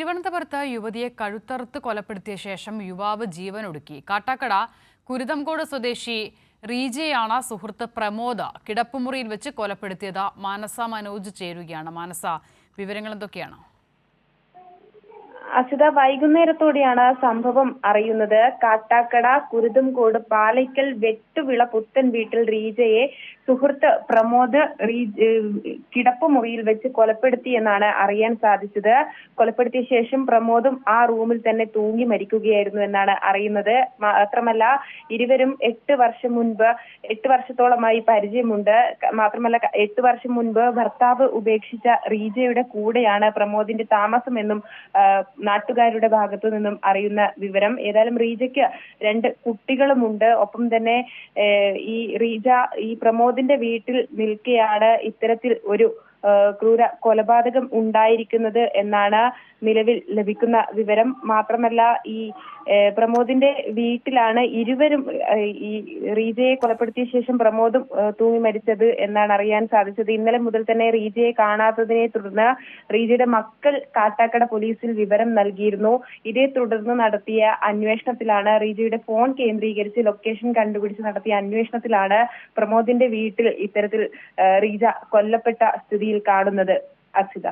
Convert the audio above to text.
തിരുവനന്തപുരത്ത് യുവതിയെ കഴുത്തറുത്ത് കൊലപ്പെടുത്തിയ ശേഷം യുവാവ് ജീവനൊടുക്കി. കാട്ടാക്കട കുരുതംകോട് സ്വദേശി റീജയാണ് സുഹൃത്ത് പ്രമോദ് കിടപ്പുമുറിയിൽ വെച്ച് കൊലപ്പെടുത്തിയത്. മാനസ മനോജ് ചേരുകയാണ്. മാനസ, വിവരങ്ങൾ എന്തൊക്കെയാണ്? അസിത, വൈകുന്നേരത്തോടെയാണ് സംഭവം അറിയുന്നത്. കാട്ടാക്കട കുരുതംകോട് പാലയ്ക്കൽ വെട്ടുവിള പുത്തൻ വീട്ടിൽ റീജയെ സുഹൃത്ത് പ്രമോദ് കിടപ്പുമുറിയിൽ വെച്ച് കൊലപ്പെടുത്തി എന്നാണ് അറിയാൻ സാധിച്ചത്. കൊലപ്പെടുത്തിയ ശേഷം പ്രമോദും ആ റൂമിൽ തന്നെ തൂങ്ങി മരിക്കുകയായിരുന്നു എന്നാണ് അറിയുന്നത്. മാത്രമല്ല, ഇരുവരും 8 വർഷത്തോളമായി പരിചയമുണ്ട്. മാത്രമല്ല, 8 വർഷം മുൻപ് ഭർത്താവ് ഉപേക്ഷിച്ച റീജയുടെ കൂടെയാണ് പ്രമോദിന്റെ താമസമെന്നും നാട്ടുകാരുടെ ഭാഗത്തു നിന്നും അറിയുന്ന വിവരം. ഏതായാലും റീജയ്ക്ക് 2 കുട്ടികളുമുണ്ട്. ഒപ്പം തന്നെ ഈ പ്രമോദിന്റെ വീട്ടിൽ നിൽക്കെയാണ് ഇത്തരത്തിൽ ഒരു ക്രൂര കൊലപാതകം ഉണ്ടായിരിക്കുന്നത് എന്നാണ് നിലവിൽ ലഭിക്കുന്ന വിവരം. മാത്രമല്ല, ഈ പ്രമോദിന്റെ വീട്ടിലാണ് ഇരുവരും ഈ റീജയെ കൊലപ്പെടുത്തിയ ശേഷം പ്രമോദും തൂങ്ങി മരിച്ചത് എന്നാണ് അറിയാൻ സാധിച്ചത്. ഇന്നലെ മുതൽ തന്നെ റീജയെ കാണാത്തതിനെ തുടർന്ന് റീജയുടെ മക്കൾ കാട്ടാക്കട പോലീസിൽ വിവരം നൽകിയിരുന്നു. ഇതേ തുടർന്ന് നടത്തിയ അന്വേഷണത്തിലാണ് റീജയുടെ ഫോൺ കേന്ദ്രീകരിച്ച് ലൊക്കേഷൻ കണ്ടുപിടിച്ച് നടത്തിയ അന്വേഷണത്തിലാണ് പ്രമോദിന്റെ വീട്ടിൽ ഇത്തരത്തിൽ റീജ കൊല്ലപ്പെട്ട സ്ഥിതിയിൽ കാണുന്നത്. അസിത.